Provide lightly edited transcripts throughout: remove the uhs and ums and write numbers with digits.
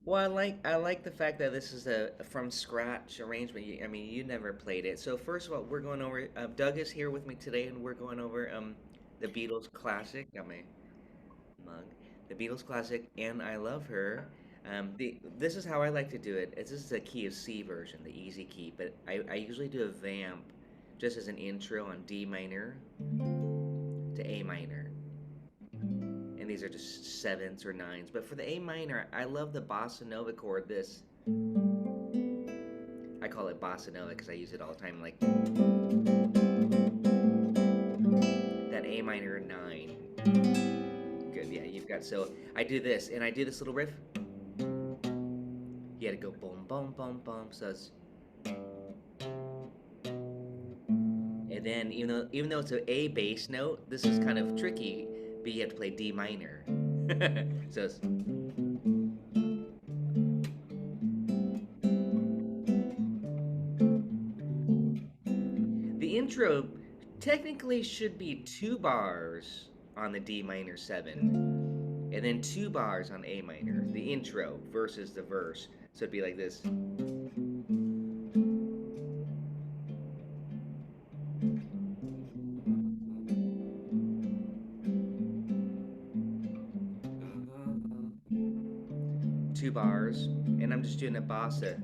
Well, I like the fact that this is a from scratch arrangement. I mean, you never played it. So first of all, we're going over. Doug is here with me today, and we're going over the Beatles classic. Got my mug. The Beatles classic, and I Love Her. The This is how I like to do it. This is a key of C version, the easy key, but I usually do a vamp just as an intro on D minor to A minor, and these are just sevenths or nines. But for the A minor, I love the bossa nova chord. This I call it bossa nova because I use it all the time. Like that A minor nine. Good, yeah, you've got. So I do this, and I do this little riff. You had to go boom, boom, boom, boom. So it's, and then even though it's an A bass note, this is kind of tricky. But you have to play D minor. So it's, the intro technically should be 2 bars on the D minor seven, and then 2 bars on A minor. The intro versus the verse. So it'd be like this. 2 bars, and I'm just doing a bossa,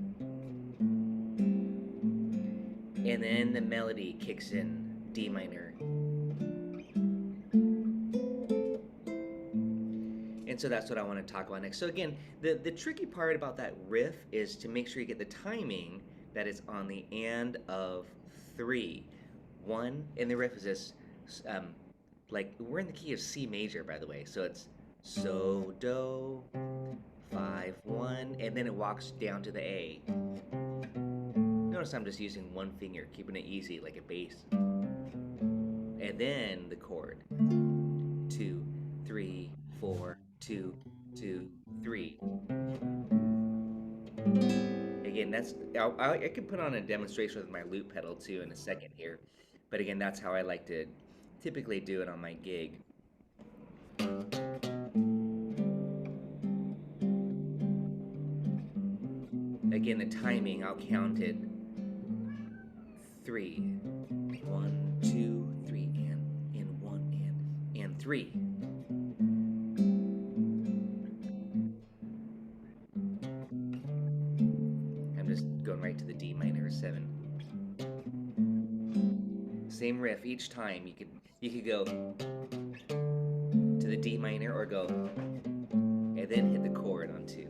and then the melody kicks in D minor. And so that's what I want to talk about next. So again, the tricky part about that riff is to make sure you get the timing that it's on the and of three. One, and the riff is this, um, like we're in the key of C major, by the way. So it's so do 5 1, and then it walks down to the A. Notice I'm just using one finger, keeping it easy like a bass. And then the chord 2 3 4 2 2 3. Again, I can put on a demonstration with my loop pedal too in a second here, but again, that's how I like to typically do it on my gig. Again, the timing, I'll count it 3, 1 2 3, and 1 and 3. I'm just going right to the D minor 7. Same riff each time. You could go to the D minor or go and then hit the chord on 2.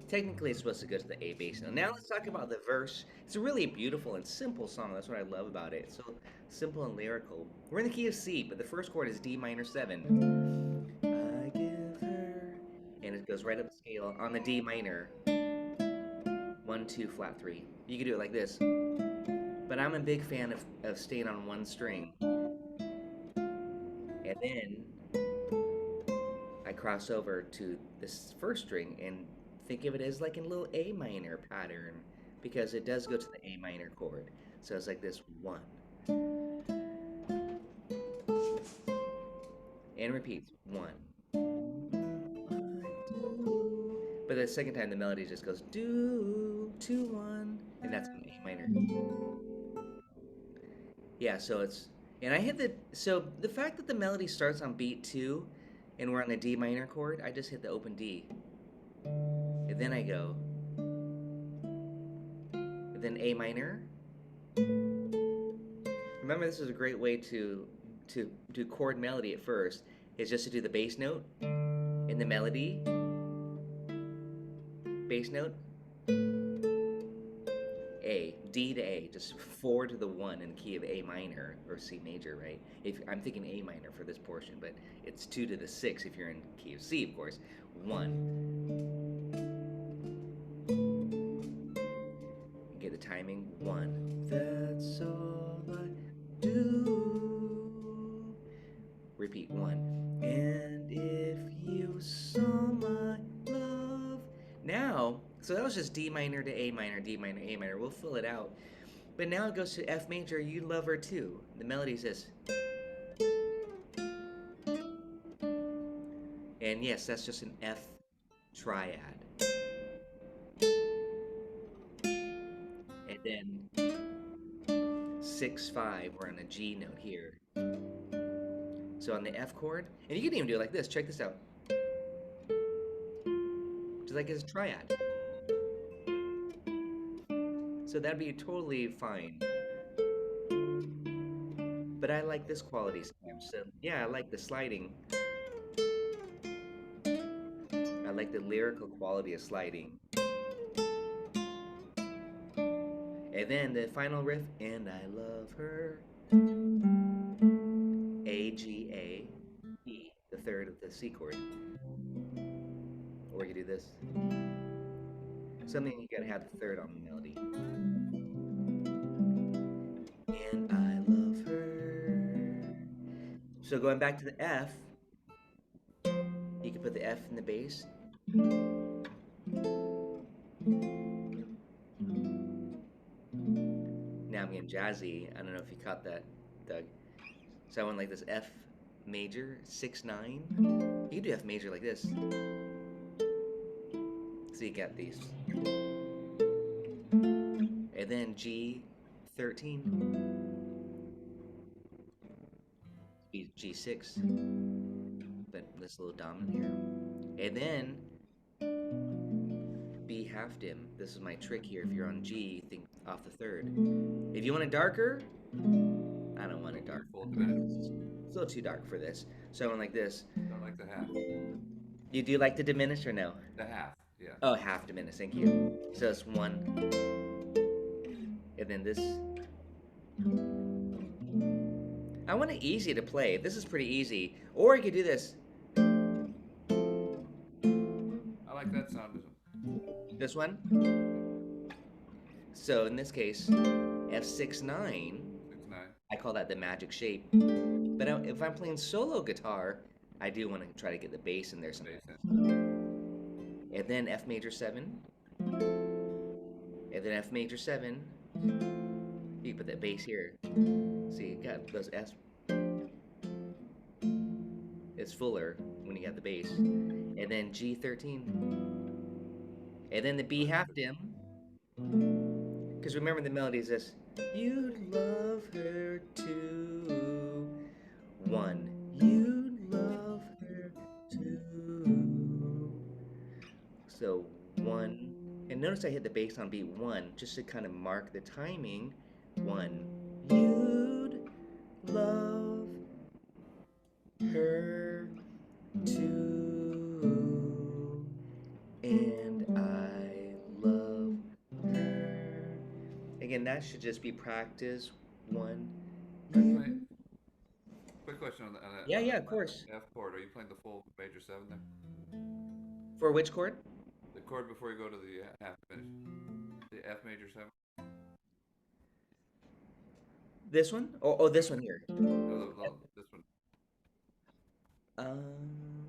Technically, it's supposed to go to the A bass. Now let's talk about the verse. It's a really beautiful and simple song. That's what I love about it. It's so simple and lyrical. We're in the key of C, but the first chord is D minor 7. I give her, and it goes right up the scale on the D minor. 1 2 flat 3. You can do it like this, but I'm a big fan of staying on one string, and then I cross over to this first string and think of it as like a little A minor pattern because it does go to the A minor chord. So it's like this 1 and repeats 1. But the second time the melody just goes do 2 1, and that's an A minor. Yeah, so it's, and I hit the fact that the melody starts on beat 2 and we're on the D minor chord, I just hit the open D. And then I go, and then A minor. Remember, this is a great way to do chord melody at first, is just to do the bass note in the melody, bass note, A, D to A, just 4 to the 1 in the key of A minor or C major, right? If I'm thinking A minor for this portion, but it's 2 to the 6 if you're in key of C, of course. 1. Get the timing. 1. That's all I do. Repeat. 1. And if you saw my love. Now, so that was just D minor to A minor, D minor, A minor. We'll fill it out. But now it goes to F major. You love her too. The melody says. And yes, that's just an F triad. then 6 5, we're on a G note here. So on the F chord, and you can even do it like this. Check this out. Just like it's a triad. So that'd be totally fine. But I like this quality sometimes. So yeah, I like the sliding. I like the lyrical quality of sliding. And then the final riff, and I love her. A, G, A, E, the third of the C chord. Or you do this. Something you gotta have the third on the melody. And I love her. So going back to the F, you can put the F in the bass. Now I'm getting jazzy. I don't know if you caught that, Doug. So I went like this F major, 6 9. You can do F major like this. So you got these. And then G 13, G6, but this little dominant here. And then B half dim. This is my trick here. If you're on G, think off the third. If you want it darker, I don't want it dark. Full diminished. It's a little too dark for this. So I went like this. Don't like the half. You do like the diminish or no? The half, yeah. Oh, half diminished. Thank you. So it's 1, and then this. I want it easy to play. This is pretty easy. Or you could do this. I like that sound. This one. So in this case, F6 9. 6 9. I call that the magic shape. But if I'm playing solo guitar, I do want to try to get the bass in there somehow. Bass in. And then F major 7. And then F major 7. You can put that bass here. See, you got those F's. It's fuller when you got the bass. And then G13. And then the B half dim. Because remember the melody is this. You'd love her too. 1. You'd love her too. So 1. And notice I hit the bass on beat 1 just to kind of mark the timing. 1. You'd love her too. And I love her. Again, that should just be practice 1. Quick question on that. Yeah, yeah, of course. F chord. Are you playing the full major 7 there? For which chord? The chord before you go to the half finish. The F major 7. This one? Oh, this one here. No, this one. Um,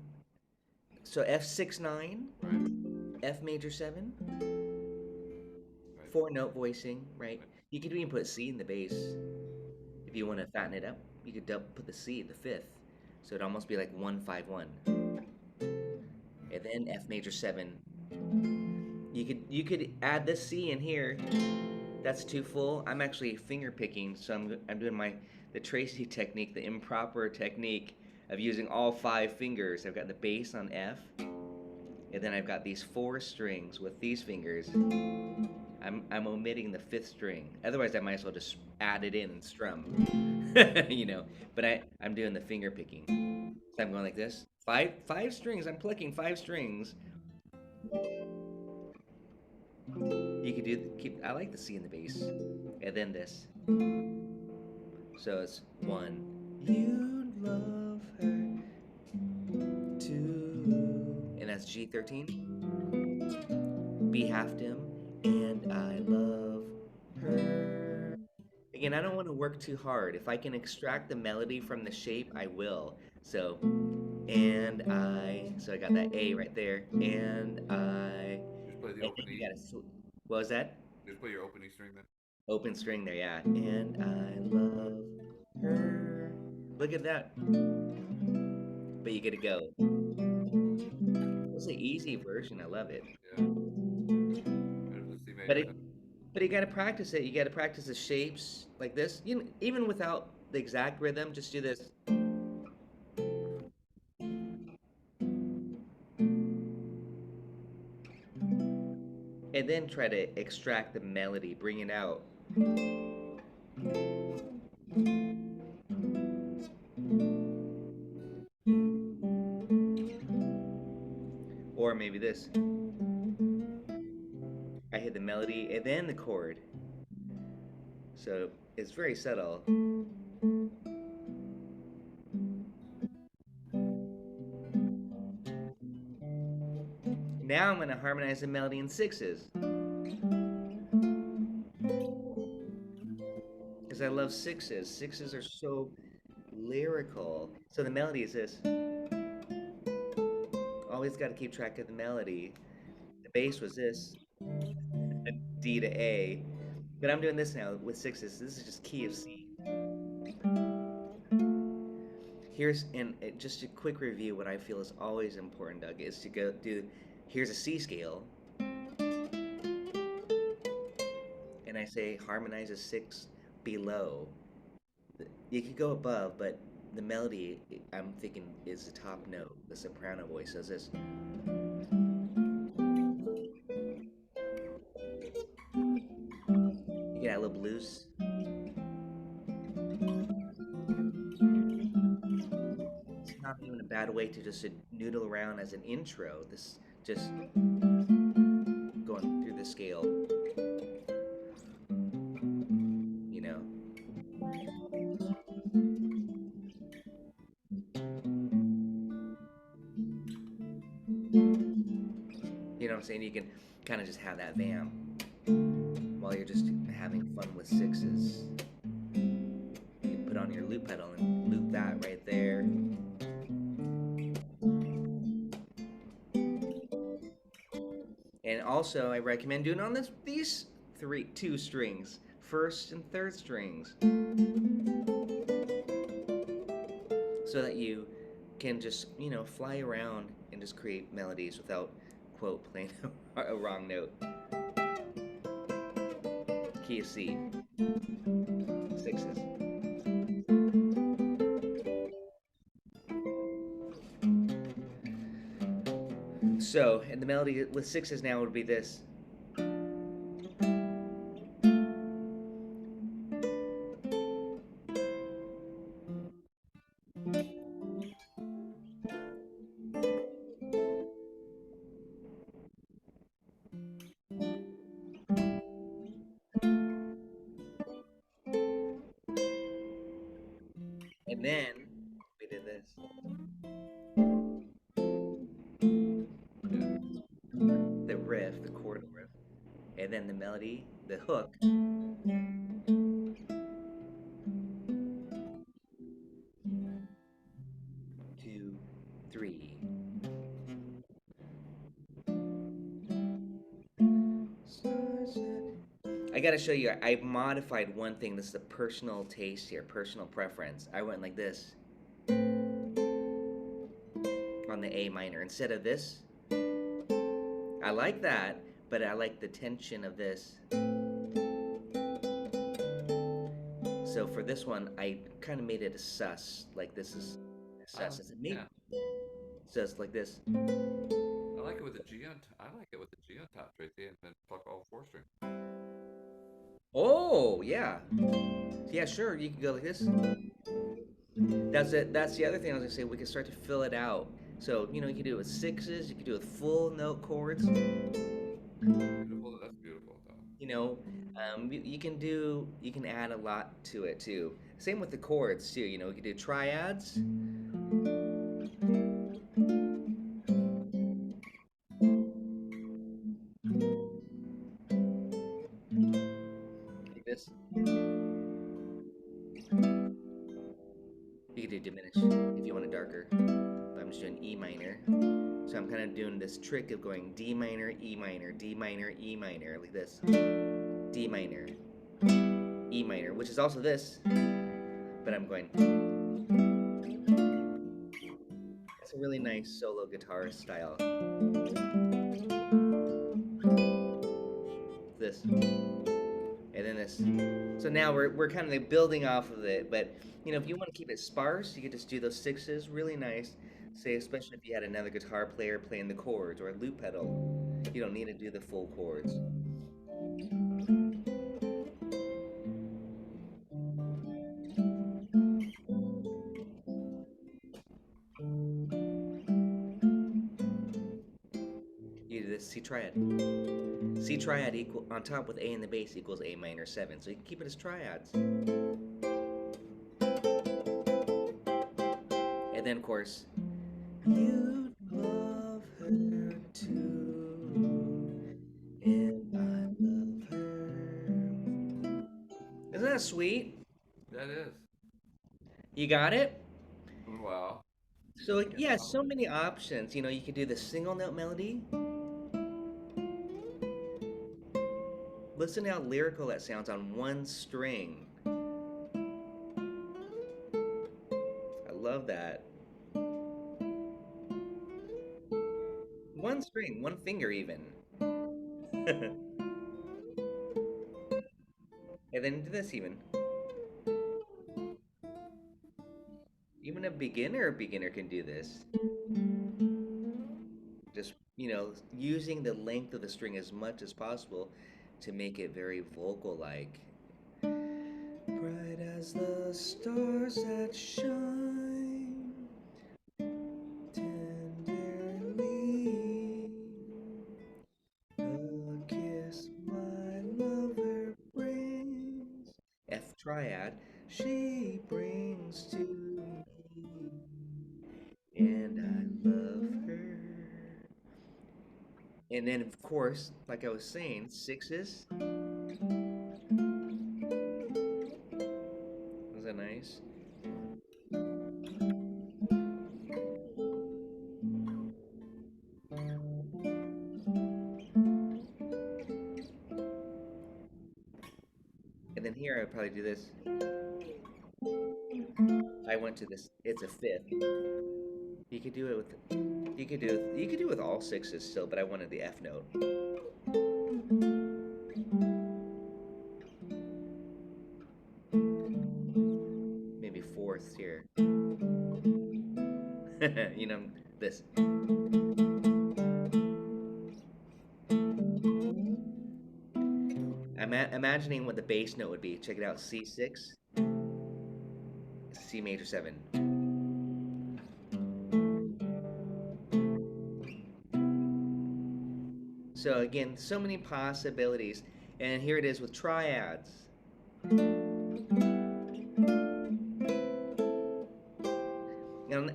so F6 9, Right. F major 7, Right. 4 note voicing, right? Right. You could even put C in the bass if you want to fatten it up. You could put the C in the fifth, so it'd almost be like 1 5 1. And then F major 7. You could add this C in here. That's too full. I'm actually finger picking, so I'm doing the Tracy technique, the improper technique of using all 5 fingers. I've got the bass on F, and then I've got these 4 strings with these fingers. I'm omitting the 5th string. Otherwise, I might as well just add it in and strum, But I'm doing the finger picking. So I'm going like this. Five strings. I'm plucking 5 strings. You could keep. I like the C in the bass, and then this. So it's 1. You love her too, and that's G13. B half dim, and I love her. Again, I don't want to work too hard. If I can extract the melody from the shape, I will. So, so I got that A right there, and I. Just play the And open then you E. got what was that? Just play your opening string then. Open string there, yeah. And I love her. Look at that. But you get to go. It's an easy version. I love it. Yeah. There's the C But major it, 7. But you got to practice it. You got to practice the shapes like this. Even without the exact rhythm, just do this, and then try to extract the melody, bring it out. Or maybe this. I hit the melody and then the chord. So it's very subtle. Now I'm going to harmonize the melody in sixes because I love sixes. Sixes are so lyrical. So the melody is this. Always got to keep track of the melody. The bass was this, D to A. But I'm doing this now with sixes. This is just key of C. Here's just a quick review. What I feel is always important, Doug, is to go do. Here's a C scale, and I say harmonize a six below. You could go above, but the melody I'm thinking is the top note. The soprano voice says this. You get a little blues. It's not even a bad way to just noodle around as an intro. This just going through the scale, you know. You know what I'm saying? You can kind of just have that vamp while you're just having fun with sixes. You can put on your loop pedal and loop that right there. And also, I recommend doing on these two strings, first and third strings, so that you can just fly around and just create melodies without quote playing a wrong note. Key of C, sixes. So, and the melody with sixes now would be this. And then we did this. Yeah. The riff, the chord riff. And then the melody, the hook. 2, 3. I gotta show you, I've modified one thing. This is a personal taste here, personal preference. I went like this on the A minor instead of this. I like that, but I like the tension of this. So for this one, I kind of made it a sus. Like this is a I sus. like, It's a yeah. mid sus like this. I like it with the G on. I like it with the G on top, Tracy, and then pluck all four string. Oh yeah, yeah, sure. You can go like this. That's it. That's the other thing I was gonna say. We can start to fill it out. So you can do it with sixes. You can do it with full note chords. Beautiful. That's beautiful, though. You know, you can add a lot to it too. Same with the chords too. You can do triads like this. You can do diminish if you want it darker. But I'm just doing E minor. So I'm kind of doing this trick of going D minor, E minor, D minor, E minor, like this. D minor, E minor, which is also this, but I'm going. It's a really nice solo guitar style. This. this. So now we're kind of like building off of it, but if you want to keep it sparse, you could just do those sixes really nice. Say, especially if you had another guitar player playing the chords or a loop pedal, you don't need to do the full chords. You do this C triad. C triad equal on top with A in the bass equals A minor 7. So you can keep it as triads. And then, of course, you love her too, and I love her. Isn't that sweet? That is. You got it? Well, So, yeah, yeah, so probably. many options. You could do the single note melody. Listen how lyrical that sounds on one string. I love that. One string, one finger even. And then do this even. Even a beginner can do this. Just, using the length of the string as much as possible to make it very vocal like. Bright as the stars that shine tenderly, a kiss my lover brings. F triad, she brings to me, and I love her. And then, of course, like I was saying, sixes. Was that nice? And then here I would probably do this. I went to this. It's a fifth. You could do it with. You could do it with all sixes still, but I wanted the F note. Maybe fourths here. you know this. I'm imagining what the bass note would be. Check it out. C6, C major 7. So again, so many possibilities. And here it is with triads.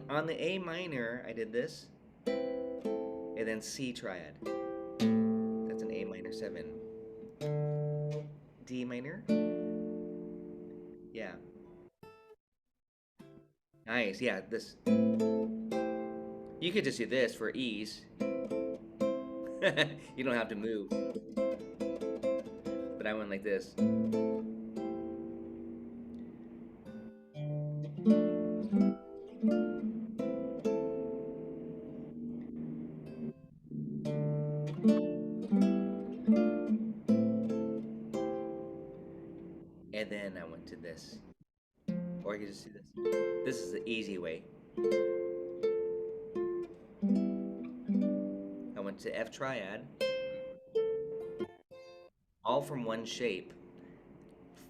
On the A minor, I did this, and then C triad. That's an A minor 7. D minor. Yeah. Nice. Yeah, this. You could just do this for ease. You don't have to move. But I went like this. And then I went to this. Or you could just do this. This is the easy way. I went to F triad, all from one shape,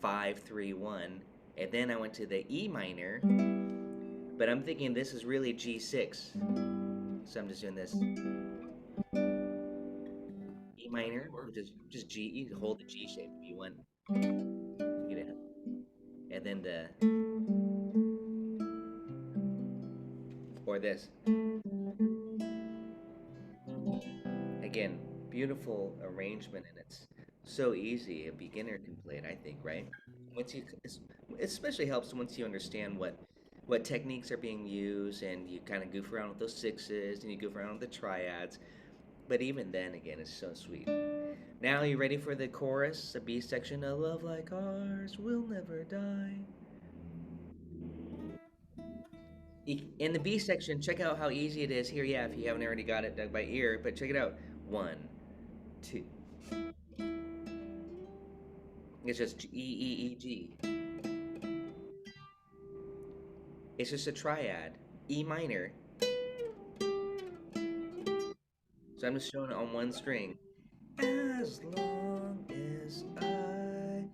5-3-1. And then I went to the E minor, but I'm thinking this is really G6. So I'm just doing this. E That minor, which works. is just G. You can hold the G shape if you want. Get it. And then or this. Again, beautiful arrangement, and it's so easy. A beginner can play it, I think, right? Once you, it especially helps once you understand what techniques are being used, and you kind of goof around with those sixes, and you goof around with the triads. But even then, again, it's so sweet. Now, you ready for the chorus? A B section. A love like ours will never die. In the B section, check out how easy it is here. Yeah, if you haven't already got it dug by ear, but check it out. One, two. It's just E E E G. It's just a triad. E minor. So I'm just showing it on one string. As long as I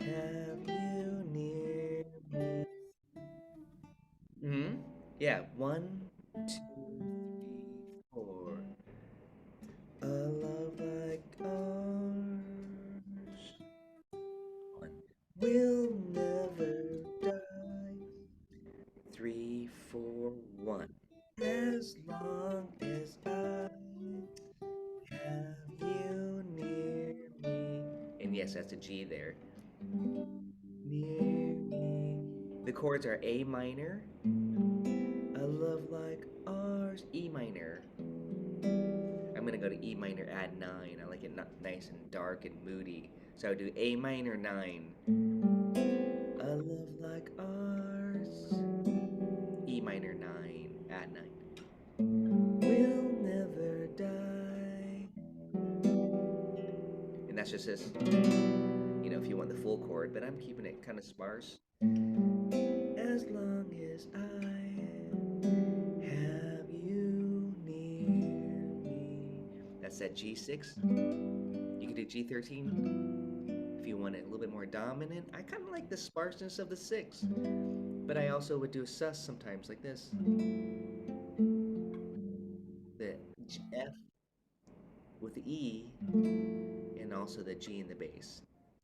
have you near me. Hmm. Yeah. One, two, 3, 4. A love like ours. One will never die. 3, 4, 1. As long as I have you near me. And yes, that's a G there. Near me. The chords are A minor, a love like ours, E minor. I'm gonna go to E minor, add 9. I like it nice and dark and moody. So I would do A minor 9, a love like ours, E minor 9, add 9. We'll never die. And that's just this, if you want the full chord, but I'm keeping it kind of sparse. As long as I have you near me. That's that G6. You can do G13 if you want it a little bit more dominant. I kind of like the sparseness of the 6, but I also would do a sus sometimes like this. The F with the E and also the G in the bass.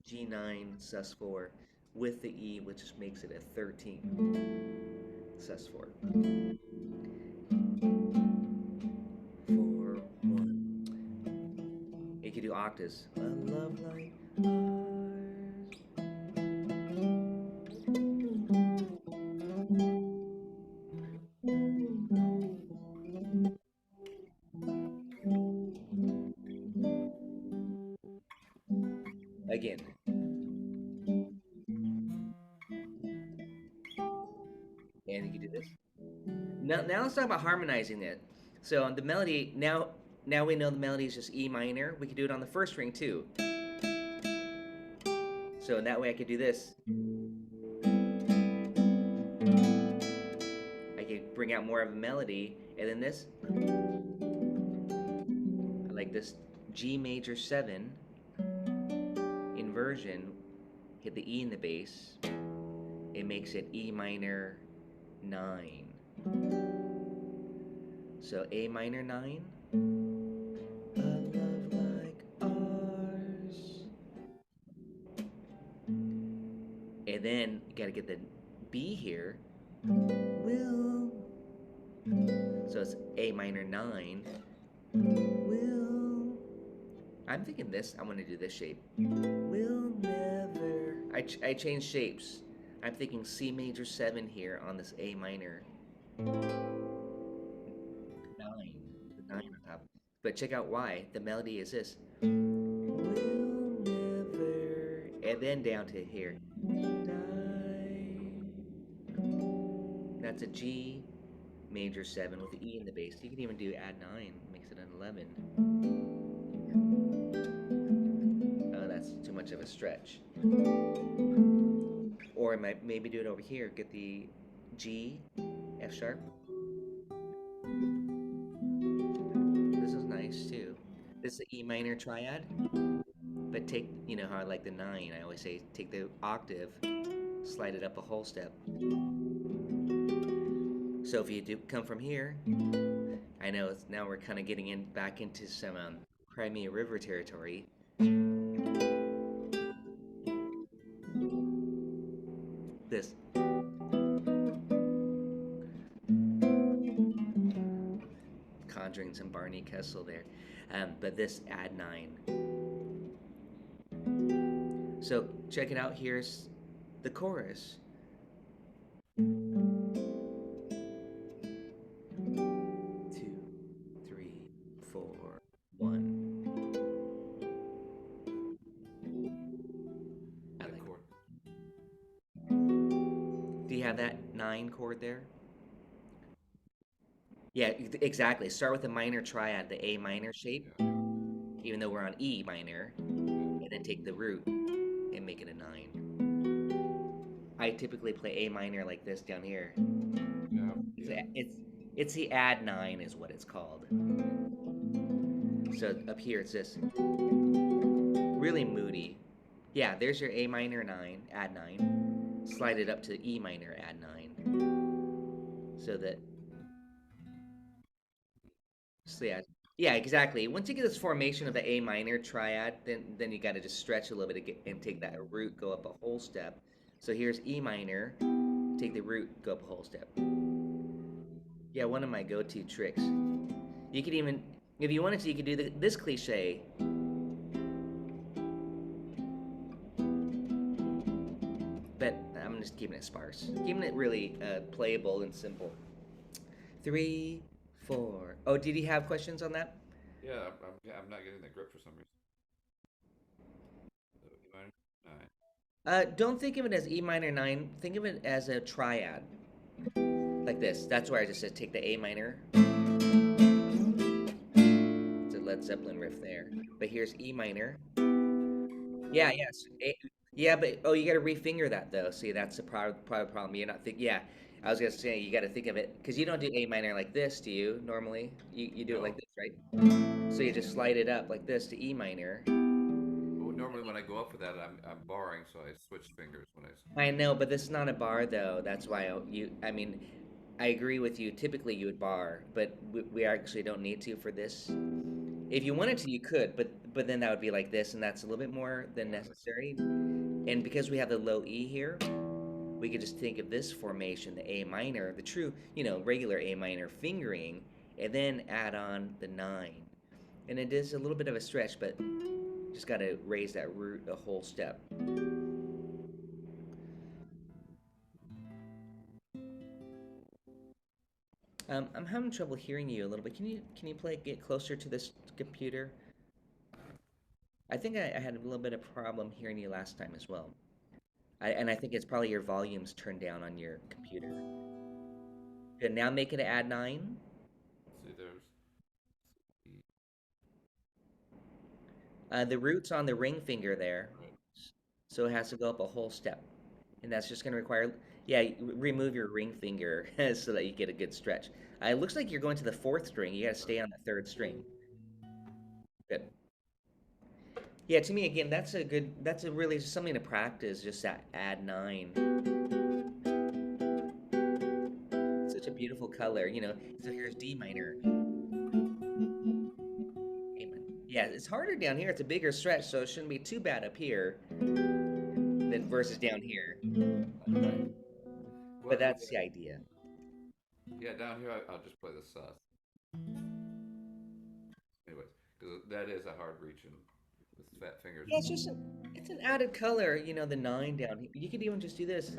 G9 sus4 with the E, which just makes it a 13 sus4. 4, 1. You can do octaves. A love like ours. Again, and you can do this. Now let's talk about harmonizing it. So on the melody, now we know the melody is just E minor. We can do it on the first string too. So in that way I could do this. I could bring out more of a melody, and then this, I like this G major 7 inversion, hit the E in the bass. It makes it E minor 9. So A minor 9, a love like ours. And then you gotta get the B here. Will. So it's A minor 9. Will. I'm thinking this, I'm gonna do this shape. Will never. I changed shapes. I'm thinking C major 7 here on this A minor 9. The 9 on top. But check out why. The melody is this. Will never. And then down to here. Die. That's a G major 7 with the E in the bass. You can even do add 9, makes it an 11. Oh, that's too much of a stretch. Or I might maybe do it over here. Get the G, F sharp. This is nice too. This is the E minor triad. But take, how I like the 9. I always say take the octave, slide it up a whole step. So if you do come from here, I know now we're kind of getting back into some Crimea River territory. This conjuring some Barney Kessel there, but this add 9. So check it out. Here's the chorus. 2, 3, 4, 1. I That like chord. it. Do you have that 9 chord there? Yeah, exactly. Start with the minor triad, the A minor shape, Yeah. even though we're on E minor, Yeah. and then take the root. and make it a 9. I typically play A minor like this down here. Yeah, It's yeah. it's the add 9 is what it's called. So up here it's this really moody. Yeah, there's your A minor 9, add 9. Slide it up to E minor, add 9. So that So yeah, yeah, exactly. Once you get this formation of the A minor triad, then you got to just stretch a little bit to get, and take that root, go up a whole step. So here's E minor, take the root, go up a whole step. Yeah, one of my go-to tricks. You could even, if you wanted to, you could do this cliche, but I'm just keeping it sparse, keeping it really playable and simple. 3, 4. Oh, did he have questions on that? Yeah, I'm not getting the grip for some reason. So E minor, nine. Don't think of it as E minor 9. Think of it as a triad, like this. That's where I just said take the A minor. It's a Led Zeppelin riff there. But here's E minor. Yeah, yes. Yeah, but oh, you got to refinger that though. See, that's the problem. You're not think. Yeah, I was gonna say you got to think of it because you don't do A minor like this, do you? Normally, you do it like No. this, right? So you just slide it up like this to E minor. Well, normally when I go up for that, I'm barring, so I switch fingers when I. I know, but this is not a bar though. That's why I mean, I agree with you. Typically, you would bar, but we actually don't need to for this. If you wanted to, you could, but then that would be like this, and that's a little bit more than Yeah, that's necessary. And because we have the low E here, we could just think of this formation, the A minor, the true, regular A minor fingering, and then add on the 9. And it is a little bit of a stretch, but just got to raise that root a whole step. I'm having trouble hearing you a little bit. Can you get closer to this computer? I think I had a little bit of problem hearing you last time as well. And I think it's probably your volume's turned down on your computer. Good. Now make it add 9. see, there's E. The root's on the ring finger there, Right. so it has to go up a whole step. And that's just going to require, yeah, remove your ring finger so that you get a good stretch. It looks like you're going to the fourth string. You got to stay on the third string. Good. Yeah, to me, again, that's a really something to practice, just that add 9. Such a beautiful color. So here's D minor, A minor. Yeah, it's harder down here. It's a bigger stretch, so it shouldn't be too bad up here than versus down here. Right. But Well, that's the idea. yeah, down here I'll just play the sus. Anyways, because that is a hard reach and with fat fingers. Yeah, it's an added color, the 9 down here. You could even just do this.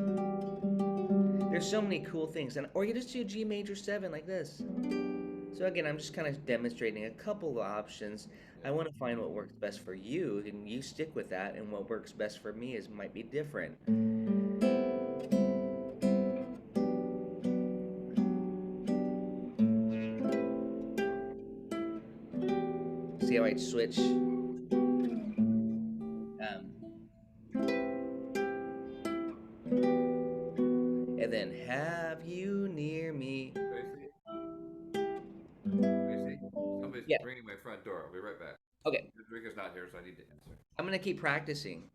There's so many cool things, or you just do G major 7 like this. So again, I'm just kind of demonstrating a couple of options. I Yeah. want to find what works best for you, and you stick with that. And what works best for me is might be different. See how I switch, and then have you near me. Tracy, Tracy, somebody's Yeah. ringing my front door. I'll be right back. Okay. Rodrigo's not here, so I need to answer. I'm gonna keep practicing.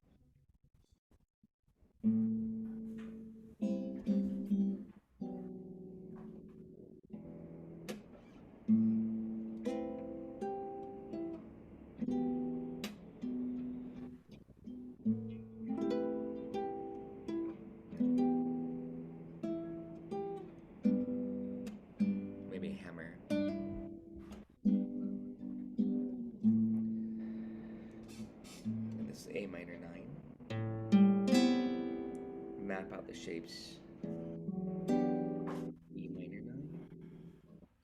Maybe hammer. And this is A minor 9. Map out the shapes. E minor 9.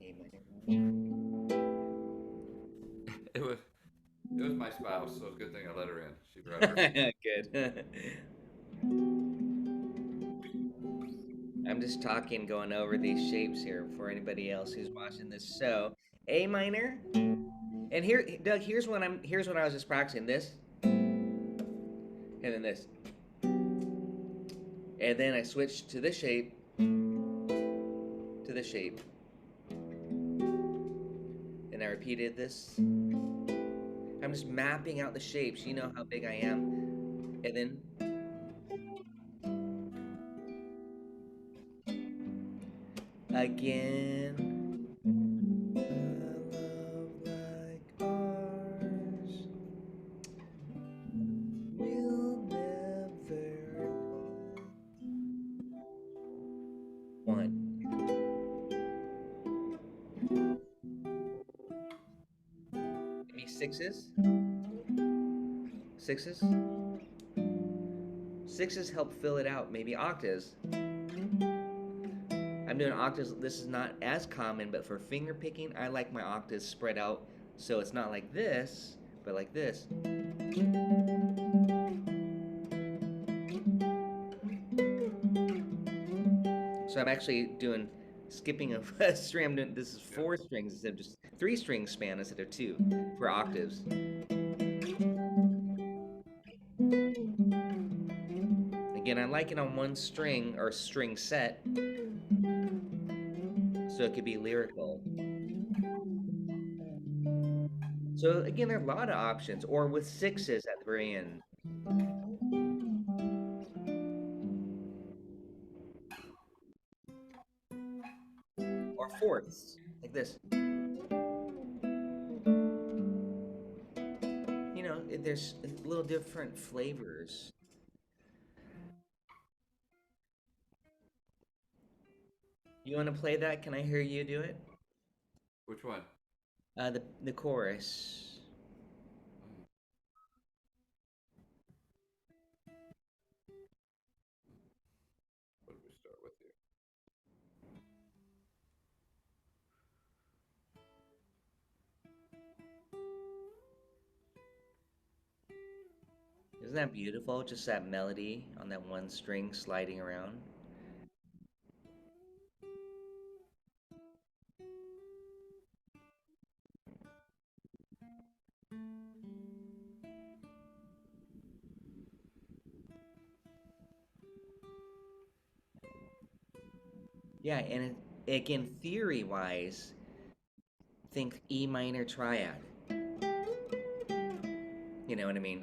A minor 9. It was it was my spouse, so it's a good thing I let her in. She brought her. Good. I'm just talking, going over these shapes here for anybody else who's watching this. So, A minor, and here, Doug, here's what I was just practicing. This and then this, and then I switched to this shape, to this shape, and I repeated this. I'm just mapping out the shapes. You know how big I am, and then again. A love like ours will never one. Maybe sixes. Sixes. Sixes help fill it out. Maybe octaves. I'm doing octaves. This is not as common, but for finger picking, I like my octaves spread out so it's not like this, but like this. So I'm actually doing skipping a string. I'm doing, this is Yeah. four strings instead of just three string span instead of two for octaves. Again, I like it on one string or string set so it could be lyrical. So again, there are a lot of options, or with sixes at the very end, or fourths like this. There's little different flavors. You want to play that? Can I hear you do it? Which one? The chorus. Oh, what did we start with here? Isn't that beautiful? Just that melody on that one string sliding around. Yeah, and again, theory-wise, think E minor triad. You know what I mean?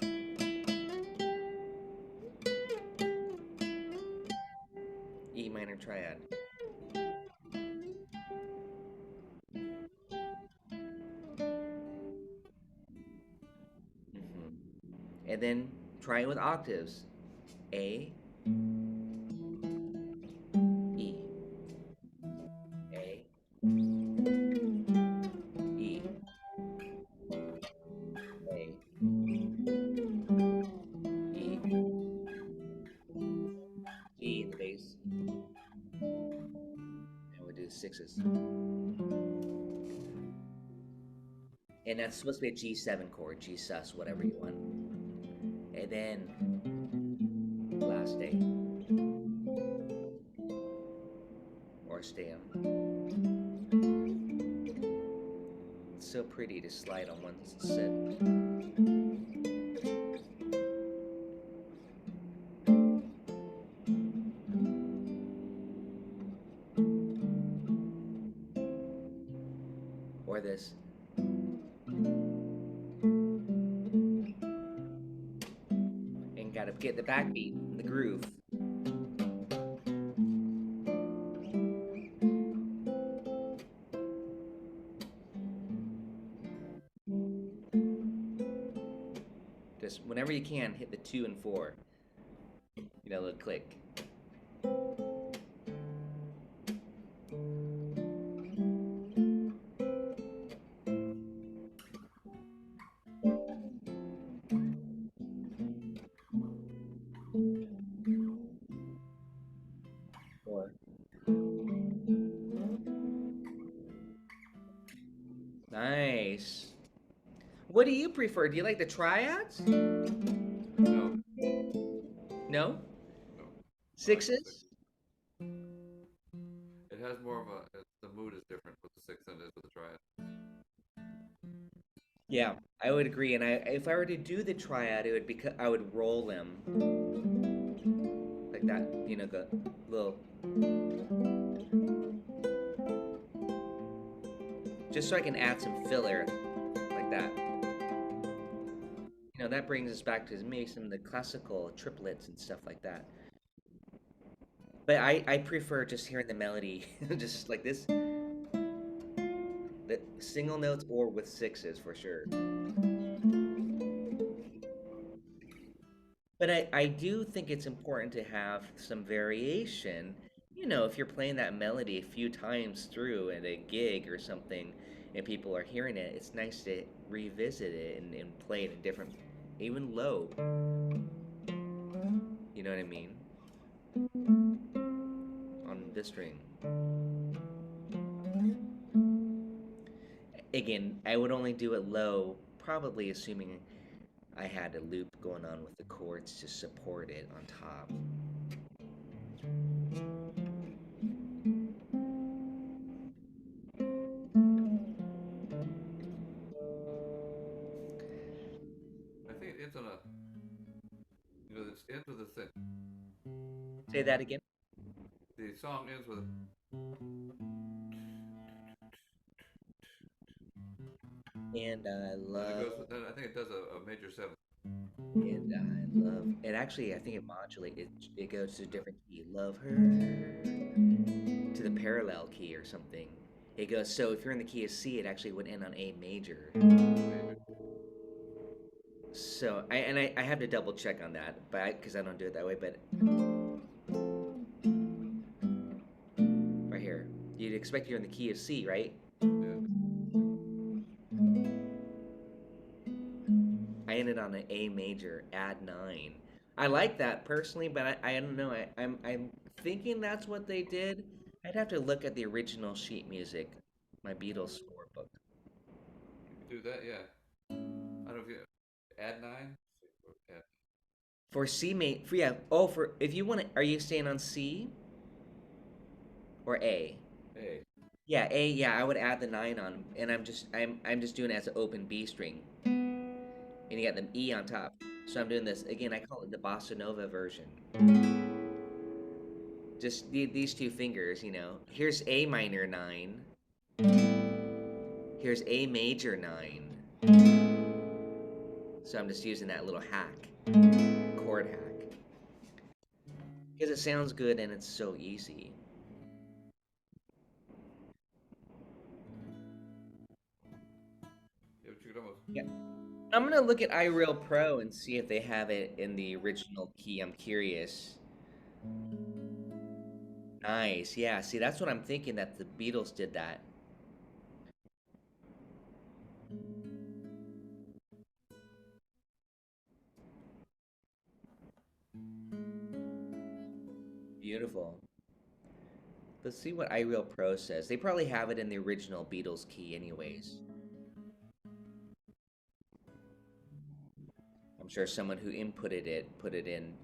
E minor triad. And then try it with octaves. A, E, A, E, A, E, G, the bass, and we do sixes. And that's supposed to be a G7 chord, G sus, whatever you want. And then last day, or stay on. It's so pretty to slide on one set. Or this. And gotta get the backbeat, the groove. Just whenever you can, hit the two and four. You know, a little click. Four. Nice. What do you prefer? Do you like the triads? No, No? no. I like the six. Sixes? It has more of a. The mood is different with the six than it is with the triad. Yeah, I would agree. And if I were to do the triad, it would be I would roll them like that. The little, just so I can add some filler like that. That brings us back to maybe some of the classical triplets and stuff like that. But I prefer just hearing the melody, just like this, the single notes or with sixes for sure. But I do think it's important to have some variation. If you're playing that melody a few times through at a gig or something and people are hearing it, it's nice to revisit it and play it in different, even low. You know what I mean? On this string. Again, I would only do it low, probably assuming I had a loop going on with the chords to support it on top. I think it ends on a, it ends with a thing. Say that again. The song ends with a, And I then it love, goes, then I think it does a major seventh. and I love, and actually, I think it modulates, it goes to a different key. Love her to the parallel key or something. It goes, so if you're in the key of C, it actually would end on A major. Major. So, I have to double check on that, but because I don't do it that way, but right here, you'd expect you're in the key of C, right? Yeah. I ended on an A major, add nine. I like that personally, but I don't know. I'm thinking that's what they did. I'd have to look at the original sheet music, my Beatles scorebook. You could do that, yeah. I don't know if you add nine. Add For C mate, for yeah. Oh, for if you want to, are you staying on C or A? A. Yeah, A. Yeah, I would add the nine on, and I'm just doing it as an open B string, and you got the E on top. So I'm doing this again. I call it the bossa nova version. Just these two fingers, Here's A minor nine. Here's A major nine. So I'm just using that little hack, chord hack, because it sounds good and it's so easy. Yeah, but you could almost. Yeah, I'm gonna look at iReal Pro and see if they have it in the original key. I'm curious. Nice, yeah. See, that's what I'm thinking. That the Beatles did that. Beautiful. Let's see what iReal Pro says. They probably have it in the original Beatles key, anyways. I'm sure someone who inputted it put it in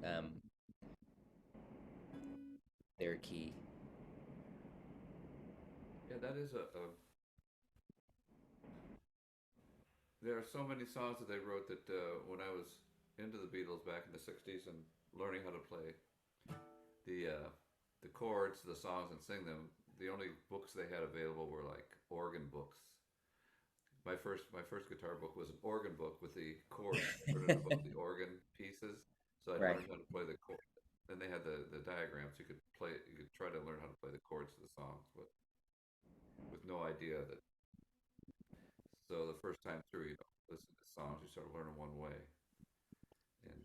their key. Yeah, that is a. There are so many songs that they wrote that when I was into the Beatles back in the '60s and learning how to play the uh, the chords, the songs, and sing them, the only books they had available were like organ books. My first guitar book was an organ book with the chords printed above the organ pieces, so I'd Right. learned how to play the chord. Then they had the diagrams. You could play. You could try to learn how to play the chords to the songs, but with no idea that. So the first time through, you don't listen to songs. You sort of learn them one way, and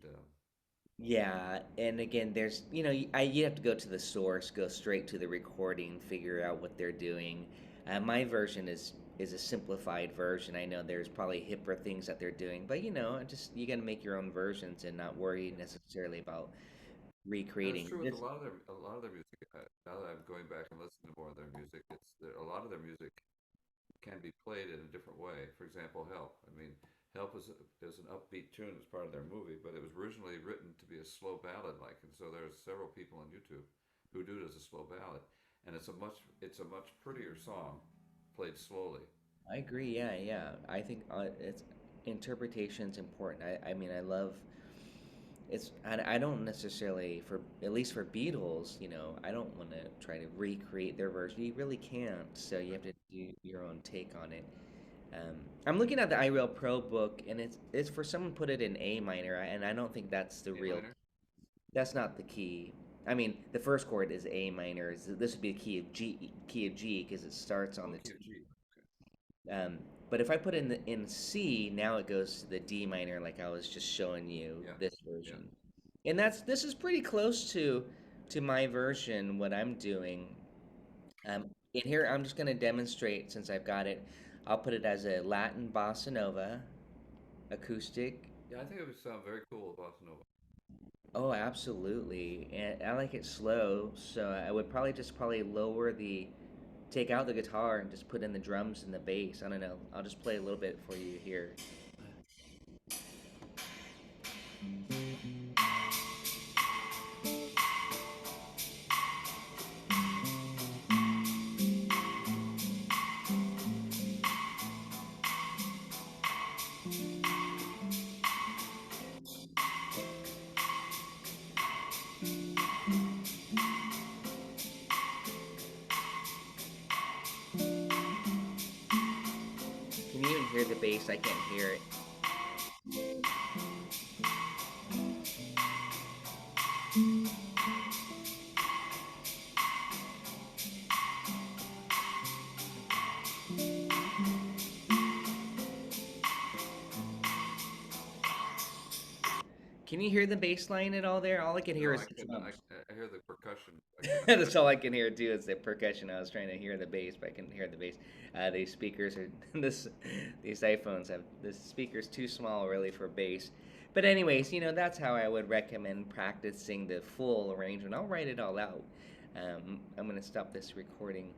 Yeah, and again, there's you have to go to the source, go straight to the recording, figure out what they're doing. My version is a simplified version. I know there's probably hipper things that they're doing, but just you got to make your own versions and not worry necessarily about and it's recreating true with this. a lot of their music. Now that I'm going back and listening to more of their music, a lot of their music can be played in a different way. For example, Help. I mean, Help is an upbeat tune as part of their movie, but it was originally written to be a slow ballad like, and so there's several people on YouTube who do it as a slow ballad, and it's a much prettier song played slowly. I agree. Yeah, yeah. I think it's interpretation's important. I mean, I love it's. I don't necessarily for at least for Beatles. I don't want to try to recreate their version. You really can't. So you have Right. to do your own take on it. I'm looking at the iReal Pro book, and it's for someone put it in A minor, and I don't think that's the A real. minor? That's not the key. I mean, the first chord is A minor. This would be a key of G, because it starts on Oh, the key of T. G. Okay. Um, but if I put in C, now it goes to the D minor, like I was just showing you Yeah. this Yeah. version, and this is pretty close to my version. What I'm doing, in here, I'm just going to demonstrate since I've got it. I'll put it as a Latin bossa nova acoustic. Yeah, I think it would sound very cool, bossa nova. Oh, absolutely, and I like it slow, so I would probably lower the take out the guitar and just put in the drums and the bass. I don't know. I'll just play a little bit for you here. Can you even hear the bass? I can't hear it. Can you hear the bass line at all there? All I can hear No, is I the can. drums. I hear the percussion. I cannot. That's all I can hear too is the percussion. I was trying to hear the bass, but I couldn't hear the bass. These speakers are this. These iPhones have the speakers too small really for bass. But anyways, that's how I would recommend practicing the full arrangement. I'll write it all out. I'm gonna stop this recording